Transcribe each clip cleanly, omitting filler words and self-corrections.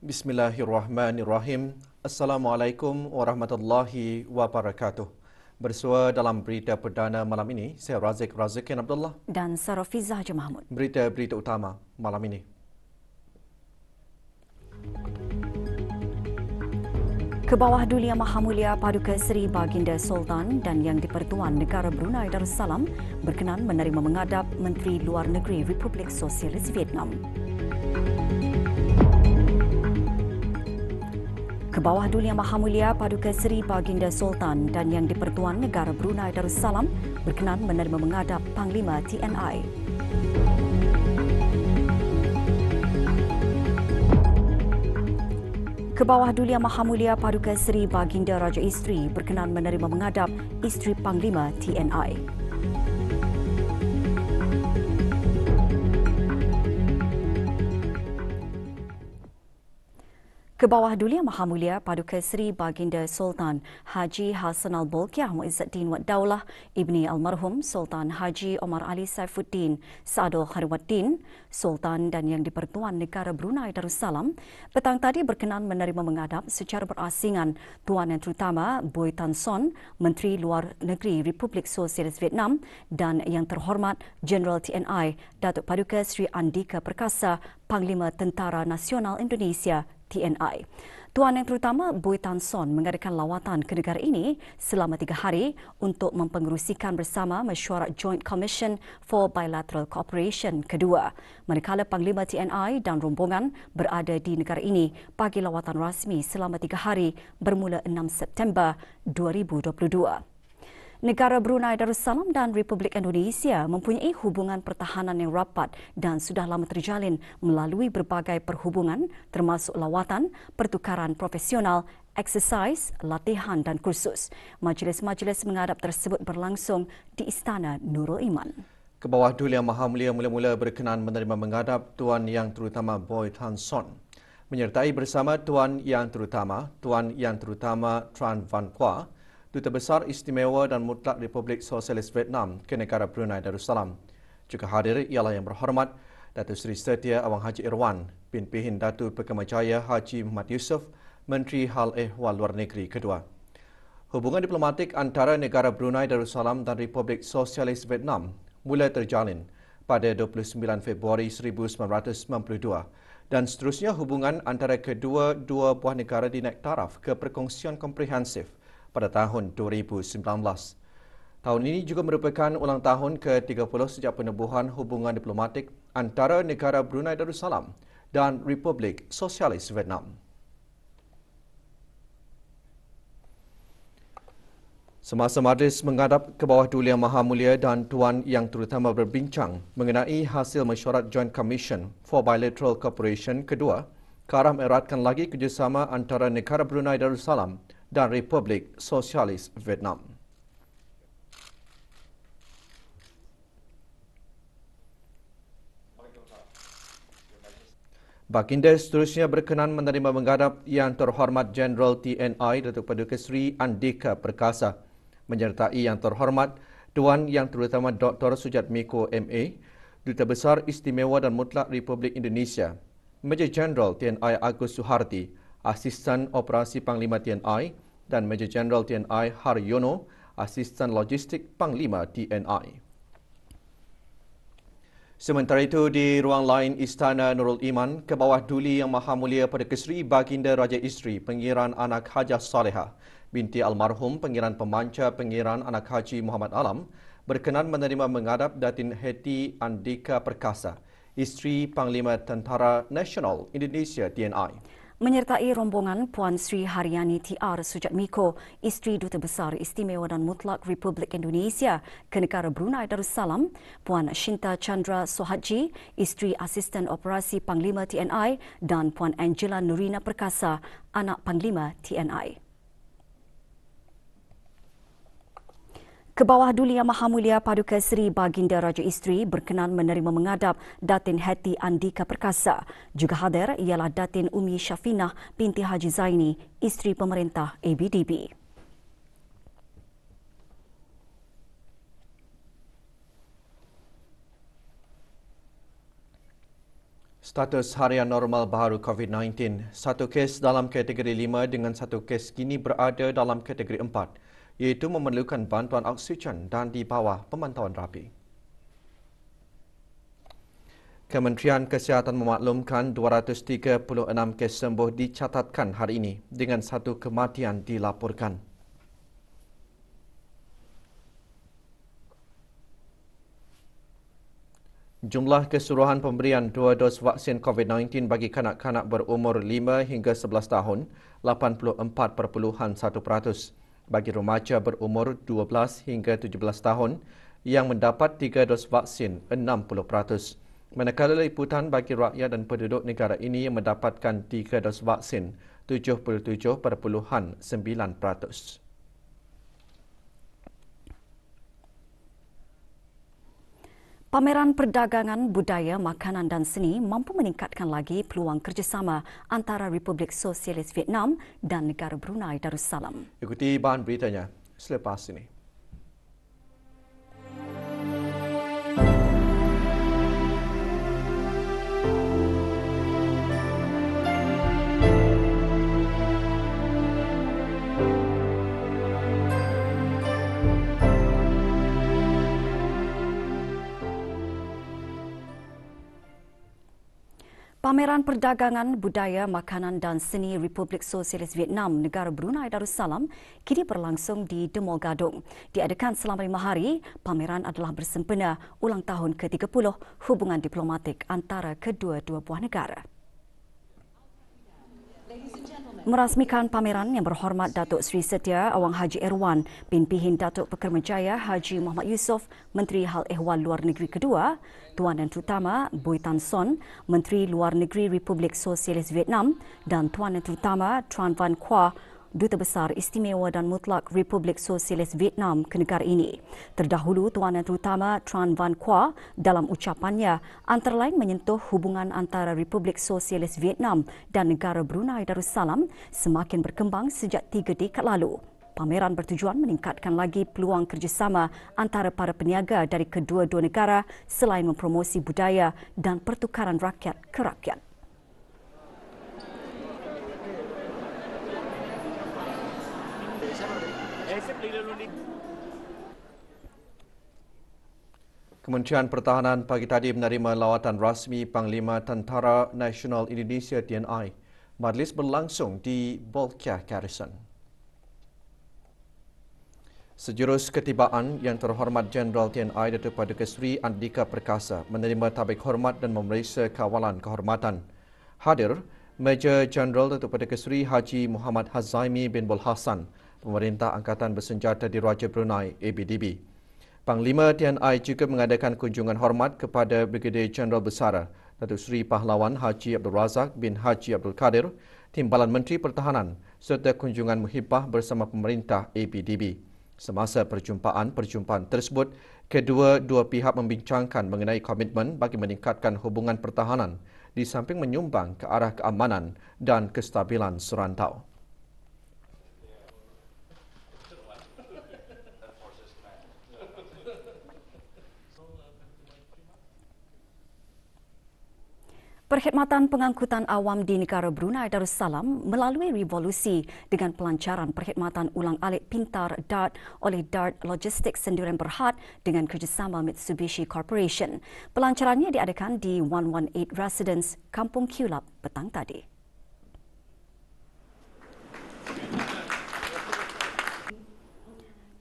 Bismillahirrahmanirrahim. Assalamualaikum warahmatullahi wabarakatuh. Bersua dalam berita perdana malam ini, saya Razikin Abdullah dan Sarafizah Haji Mahmud. Berita-berita utama malam ini. Ke bawah Duli Yang Maha Mulia Paduka Seri Baginda Sultan dan Yang di-Pertuan Negara Brunei Darussalam berkenan menerima menghadap Menteri Luar Negeri Republik Sosialis Vietnam. Ke bawah Duli Yang Maha Mulia Paduka Seri Baginda Sultan dan Yang di-Pertuan Negara Brunei Darussalam berkenan menerima menghadap Panglima TNI. Ke bawah Duli Yang Maha Mulia Paduka Seri Baginda Raja Isteri berkenan menerima menghadap Isteri Panglima TNI. Ke bawah Duli Yang Maha Mulia Paduka Seri Baginda Sultan Haji Hassan Al-Bolkiah Muizzaddin Wad Daulah Ibni Almarhum Sultan Haji Omar Ali Saifuddin Saadul Khairuddin Sultan dan Yang di-Pertuan Negara Brunei Darussalam petang tadi berkenan menerima menghadap secara berasingan Tuan Yang Terutama Boy Tan Son, Menteri Luar Negeri Republik Sosialis Vietnam dan Yang Terhormat Jeneral TNI Datuk Paduka Seri Andika Perkasa Panglima Tentara Nasional Indonesia TNI. Tuan Yang Terutama Boy Tan Son mengadakan lawatan ke negara ini selama 3 hari untuk mempengerusikan bersama mesyuarat Joint Commission for Bilateral Cooperation kedua. Manakala Panglima TNI dan rombongan berada di negara ini bagi lawatan rasmi selama 3 hari bermula 6 September 2022. Negara Brunei Darussalam dan Republik Indonesia mempunyai hubungan pertahanan yang rapat dan sudah lama terjalin melalui berbagai perhubungan termasuk lawatan, pertukaran profesional, eksersis, latihan dan kursus. Majlis-majlis menghadap tersebut berlangsung di Istana Nurul Iman. Ke bawah Duli Yang Maha Mulia mula-mula berkenan menerima menghadap Tuan Yang Terutama Boy Tan Son. Menyertai bersama Tuan Yang Terutama Tran Van Qua, Duta Besar Istimewa dan Mutlak Republik Sosialis Vietnam ke negara Brunei Darussalam. Juga hadir ialah Yang Berhormat Datuk Seri Setia Awang Haji Irwan, Pimpinan Datuk Pekamajaya Haji Muhammad Yusof, Menteri Hal Ehwal Luar Negeri kedua. Hubungan diplomatik antara negara Brunei Darussalam dan Republik Sosialis Vietnam mula terjalin pada 29 Februari 1992 dan seterusnya hubungan antara kedua-dua buah negara dinaik taraf ke perkongsian komprehensif pada tahun 2019. Tahun ini juga merupakan ulang tahun ke-30 sejak penubuhan hubungan diplomatik antara negara Brunei Darussalam dan Republik Sosialis Vietnam. Semasa majlis menghadap ke bawah Duli Yang Maha Mulia dan Tuan Yang Terutama berbincang mengenai hasil mesyuarat Joint Commission for Bilateral Cooperation kedua, ke arah mengeratkan lagi kerjasama antara negara Brunei Darussalam dan Republik Sosialis Vietnam. Baginda seterusnya berkenan menerima menghadap Yang Terhormat Jeneral TNI Datuk Paduka Seri Andika Perkasa, menyertai Yang Terhormat Tuan Yang Terutama Dr. Sujatmiko MA, Duta Besar Istimewa dan Mutlak Republik Indonesia, Major Jeneral TNI Agus Suharti, Asisten Operasi Panglima TNI dan Major Jeneral TNI Haryono, Asisten Logistik Panglima TNI. Sementara itu, di ruang lain Istana Nurul Iman, ke bawah Duli Yang Maha Mulia Paduka Seri Baginda Raja Isteri Pengiran Anak Hajah Salehah binti almarhum Pengiran Pemanca Pengiran Anak Haji Muhammad Alam berkenan menerima menghadap Datin Heti Andika Perkasa, Isteri Panglima Tentara Nasional Indonesia TNI. Menyertai rombongan Puan Sri Haryani TR Sujatmiko, Isteri Duta Besar Istimewa dan Mutlak Republik Indonesia ke negara Brunei Darussalam, Puan Shinta Chandra Sohaji, Isteri Asisten Operasi Panglima TNI dan Puan Angela Nurina Perkasa, anak Panglima TNI. Kebawah Duli Yang Maha Mulia Paduka Seri Baginda Raja Isteri berkenan menerima menghadap Datin Heti Andika Perkasa. Juga hadir ialah Datin Umi Syafinah binti Haji Zaini, isteri pemerintah ABDB. Status harian normal baharu COVID-19, satu kes dalam kategori 5 dengan satu kes kini berada dalam kategori 4, iaitu memerlukan bantuan oksigen dan di bawah pemantauan rapi. Kementerian Kesihatan memaklumkan 236 kes sembuh dicatatkan hari ini dengan satu kematian dilaporkan. Jumlah keseluruhan pemberian 2 dos vaksin COVID-19 bagi kanak-kanak berumur 5 hingga 11 tahun, 84.1%. Bagi remaja berumur 12 hingga 17 tahun yang mendapat 3 dos vaksin, 60%. Manakala liputan bagi rakyat dan penduduk negara ini yang mendapatkan 3 dos vaksin, 77.9%. Pameran perdagangan budaya, makanan dan seni mampu meningkatkan lagi peluang kerjasama antara Republik Sosialis Vietnam dan negara Brunei Darussalam. Ikuti bahan beritanya selepas ini. Pameran perdagangan budaya, makanan dan seni Republik Sosialis Vietnam negara Brunei Darussalam kini berlangsung di The Mall Gadong. Diadakan selama 5 hari, pameran adalah bersempena ulang tahun ke-30 hubungan diplomatik antara kedua-dua buah negara. Merasmikan pameran yang berhormat Datuk Seri Setia Awang Haji Erwan bin Pihin Datuk Pekermajaya Haji Muhammad Yusof, Menteri Hal Ehwal Luar Negeri kedua, Tuan dan Terutama Bui Tan Son, Menteri Luar Negeri Republik Sosialis Vietnam dan Tuan dan Terutama Tran Van Qua, Duta Besar Istimewa dan Mutlak Republik Sosialis Vietnam ke negara ini. Terdahulu, Tuan dan Terutama Tran Van Qua dalam ucapannya antara lain menyentuh hubungan antara Republik Sosialis Vietnam dan negara Brunei Darussalam semakin berkembang sejak 3 dekad lalu. Pameran bertujuan meningkatkan lagi peluang kerjasama antara para peniaga dari kedua-dua negara selain mempromosi budaya dan pertukaran rakyat ke rakyat. Kementerian Pertahanan pagi tadi menerima lawatan rasmi Panglima Tentera Nasional Indonesia TNI. Majlis berlangsung di Bolkiah Garrison. Sejurus ketibaan Yang Terhormat Jeneral TNI Datuk Paduka Seri Andika Perkasa menerima tabik hormat dan memeriksa kawalan kehormatan. Hadir Major Jeneral Datuk Paduka Seri Haji Muhammad Hazaimi bin Bul Hassan, Pemerintah Angkatan Bersenjata Diraja Brunei ABDB. Panglima TNI juga mengadakan kunjungan hormat kepada Brigadir Jeneral Besar Datuk Seri Pahlawan Haji Abdul Razak bin Haji Abdul Kadir, Timbalan Menteri Pertahanan serta kunjungan muhibah bersama pemerintah ABDB. Semasa perjumpaan tersebut, kedua-dua pihak membincangkan mengenai komitmen bagi meningkatkan hubungan pertahanan di samping menyumbang ke arah keamanan dan kestabilan serantau. Perkhidmatan pengangkutan awam di negara Brunei Darussalam melalui revolusi dengan pelancaran perkhidmatan ulang-alik pintar DART oleh DART Logistics Sendirian Berhad dengan kerjasama Mitsubishi Corporation. Pelancarannya diadakan di 118 Residence, Kampung Kulap petang tadi.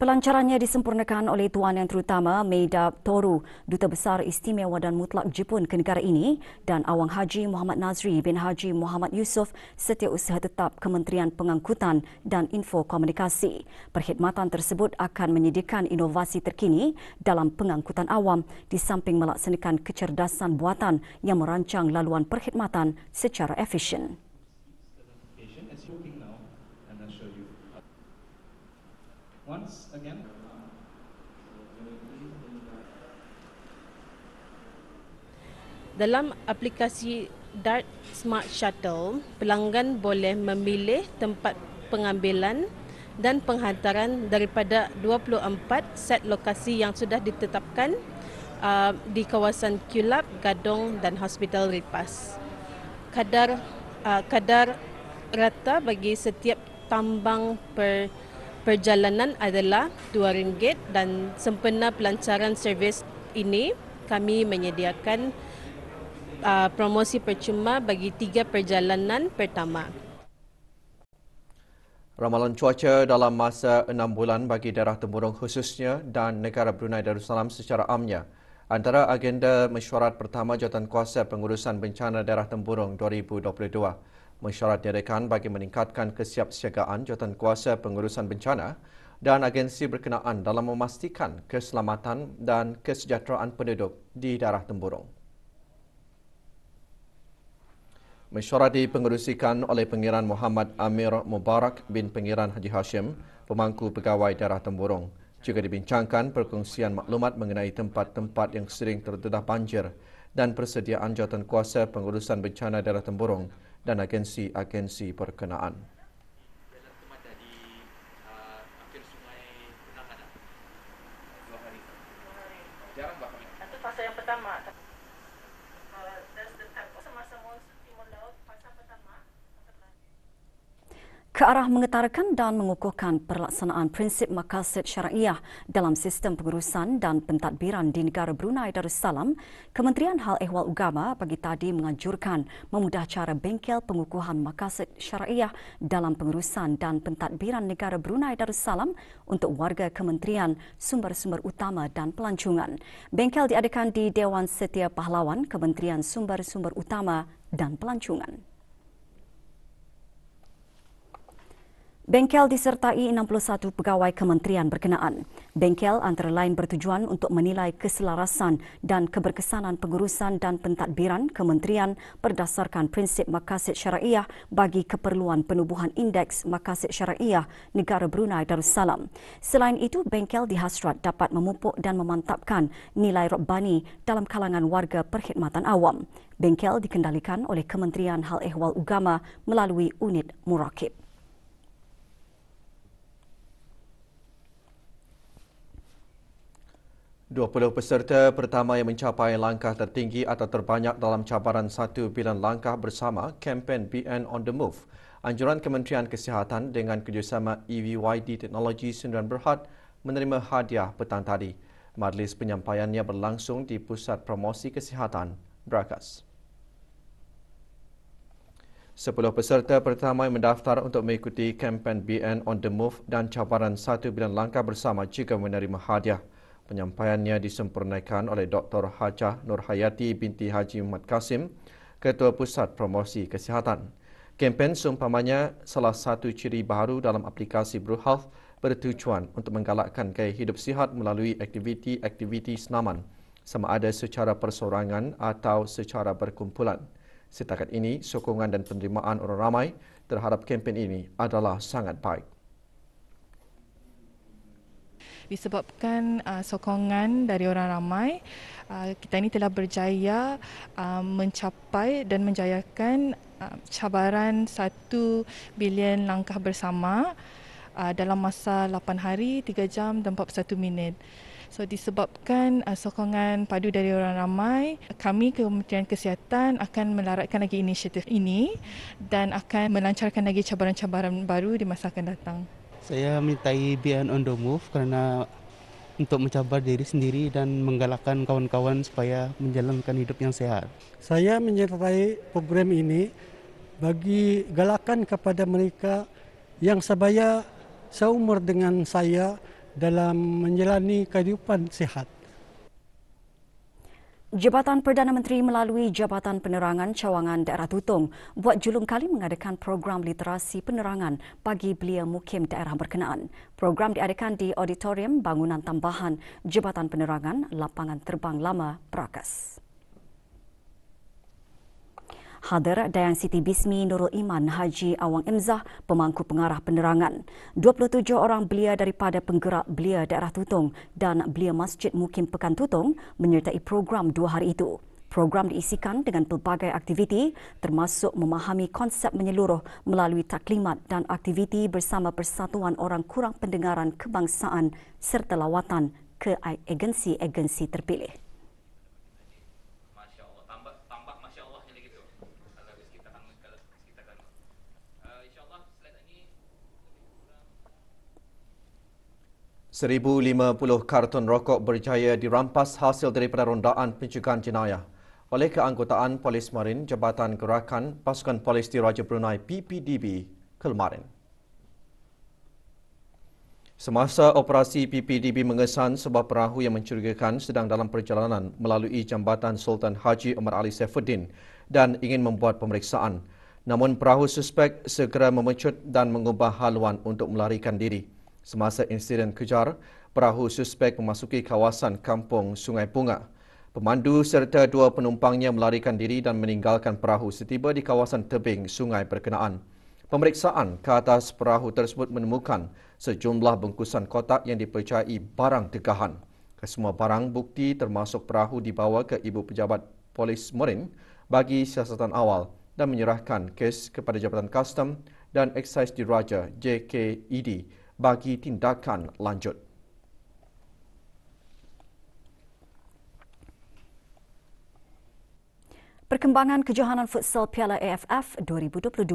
Pelancarannya disempurnakan oleh Tuan Yang Terutama Meidab Toru, Duta Besar Istimewa dan Mutlak Jepun ke negara ini, dan Awang Haji Muhammad Nazri bin Haji Muhammad Yusof, Setiausaha Tetap Kementerian Pengangkutan dan Info Komunikasi. Perkhidmatan tersebut akan menyediakan inovasi terkini dalam pengangkutan awam di samping melaksanakan kecerdasan buatan yang merancang laluan perkhidmatan secara efisien. Once again. Dalam aplikasi DART Smart Shuttle, pelanggan boleh memilih tempat pengambilan dan penghantaran daripada 24 set lokasi yang sudah ditetapkan di kawasan Kulab, Gadong dan Hospital Ripas. Kadar rata bagi setiap tambang perjalanan adalah RM2 dan sempena pelancaran servis ini kami menyediakan promosi percuma bagi 3 perjalanan pertama. Ramalan cuaca dalam masa 6 bulan bagi daerah temburung khususnya dan negara Brunei Darussalam secara amnya. Antara agenda mesyuarat pertama Jawatankuasa Pengurusan Bencana Daerah Temburung 2022. Mesyuarat diadakan bagi meningkatkan kesiapsiagaan Jawatankuasa Pengurusan Bencana dan agensi berkenaan dalam memastikan keselamatan dan kesejahteraan penduduk di daerah temburung. Mesyuarat dipengerusikan oleh Pengiran Muhammad Amir Mubarak bin Pengiran Haji Hashim, pemangku pegawai daerah temburung. Juga dibincangkan perkongsian maklumat mengenai tempat-tempat yang sering terdedah banjir dan persediaan Jawatankuasa Pengurusan Bencana Daerah Temburung dan agensi-agensi berkenaan. Itu fasa yang pertama. Ke arah mengutarakan dan mengukuhkan pelaksanaan prinsip maqasid syariah dalam sistem pengurusan dan pentadbiran di negara Brunei Darussalam, Kementerian Hal Ehwal Agama pagi tadi menganjurkan memudah cara bengkel pengukuhan maqasid syariah dalam pengurusan dan pentadbiran negara Brunei Darussalam untuk warga Kementerian Sumber-Sumber Utama dan Pelancongan. Bengkel diadakan di Dewan Setia Pahlawan Kementerian Sumber-Sumber Utama dan Pelancongan. Bengkel disertai 61 pegawai kementerian berkenaan. Bengkel antara lain bertujuan untuk menilai keselarasan dan keberkesanan pengurusan dan pentadbiran kementerian berdasarkan prinsip maqasid syariah bagi keperluan penubuhan indeks maqasid syariah negara Brunei Darussalam. Selain itu, bengkel dihasrat dapat memupuk dan memantapkan nilai Rabbani dalam kalangan warga perkhidmatan awam. Bengkel dikendalikan oleh Kementerian Hal Ehwal Agama melalui unit murakib. Dua 20 peserta pertama yang mencapai langkah tertinggi atau terbanyak dalam cabaran 1 bilion langkah bersama kempen BN on the Move. Anjuran Kementerian Kesihatan dengan kerjasama EVYD Teknologi Sdn Berhad menerima hadiah petang tadi. Majlis penyampaiannya berlangsung di Pusat Promosi Kesihatan, Brakas. 10 peserta pertama yang mendaftar untuk mengikuti kempen BN on the Move dan cabaran 1 bilion langkah bersama juga menerima hadiah. Penyampaiannya disempurnakan oleh Dr. Hajah Nur Hayati binti Haji Muhammad Kasim, Ketua Pusat Promosi Kesihatan. Kempen seumpamanya salah satu ciri baru dalam aplikasi BruHealth bertujuan untuk menggalakkan gaya hidup sihat melalui aktiviti senaman, sama ada secara persorangan atau secara berkumpulan. Setakat ini, sokongan dan penerimaan orang ramai terhadap kempen ini adalah sangat baik. Disebabkan sokongan dari orang ramai, kita ini telah berjaya mencapai dan menjayakan cabaran 1 bilion langkah bersama dalam masa 8 hari, 3 jam dan 41 minit. So disebabkan sokongan padu dari orang ramai, kami Kementerian Kesihatan akan melaratkan lagi inisiatif ini dan akan melancarkan lagi cabaran-cabaran baru di masa akan datang. Saya mintai BN on the Move kerana untuk mencabar diri sendiri dan menggalakkan kawan-kawan supaya menjalankan hidup yang sehat. Saya menyertai program ini bagi galakan kepada mereka yang sebaya seumur dengan saya dalam menjalani kehidupan sehat. Jabatan Perdana Menteri melalui Jabatan Penerangan Cawangan Daerah Tutong buat julung kali mengadakan program literasi penerangan bagi belia mukim daerah berkenaan. Program diadakan di Auditorium Bangunan Tambahan Jabatan Penerangan Lapangan Terbang Lama, Brakas. Hadir Dayang Siti Bismi Nurul Iman Haji Awang Imzah, pemangku pengarah penerangan. 27 orang belia daripada penggerak belia daerah Tutong dan belia Masjid Mukim Pekan Tutong menyertai program 2 hari itu. Program diisikan dengan pelbagai aktiviti termasuk memahami konsep menyeluruh melalui taklimat dan aktiviti bersama Persatuan Orang Kurang Pendengaran Kebangsaan serta lawatan ke agensi-agensi terpilih. $1,050 karton rokok berjaya dirampas hasil daripada rondaan pencegahan jenayah oleh keanggotaan Polis Marin Jabatan Gerakan Pasukan Polis Diraja Brunei PPDB Kelmarin. Semasa operasi, PPDB mengesan sebuah perahu yang mencurigakan sedang dalam perjalanan melalui jambatan Sultan Haji Omar Ali Saifuddin dan ingin membuat pemeriksaan. Namun perahu suspek segera memecut dan mengubah haluan untuk melarikan diri. Semasa insiden kejar, perahu suspek memasuki kawasan kampung Sungai Bunga. Pemandu serta 2 penumpangnya melarikan diri dan meninggalkan perahu setiba di kawasan tebing sungai berkenaan. Pemeriksaan ke atas perahu tersebut menemukan sejumlah bungkusan kotak yang dipercayai barang tegahan. Kesemua barang bukti termasuk perahu dibawa ke Ibu Pejabat Polis Marin bagi siasatan awal dan menyerahkan kes kepada Jabatan Kastam dan Eksais Diraja JKED bagi tindakan lanjut. Perkembangan kejohanan futsal Piala AFF 2022.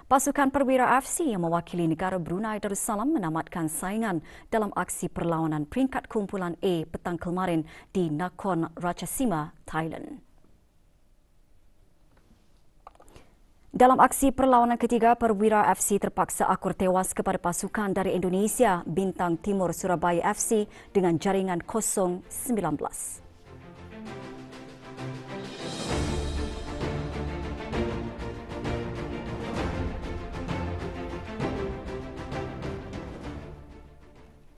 Pasukan Perwira FC yang mewakili negara Brunei Darussalam menamatkan saingan dalam aksi perlawanan peringkat kumpulan A petang kemarin di Nakhon Ratchasima, Thailand. Dalam aksi perlawanan ketiga, Perwira FC terpaksa akur tewas kepada pasukan dari Indonesia, Bintang Timur Surabaya FC dengan jaringan 0-19.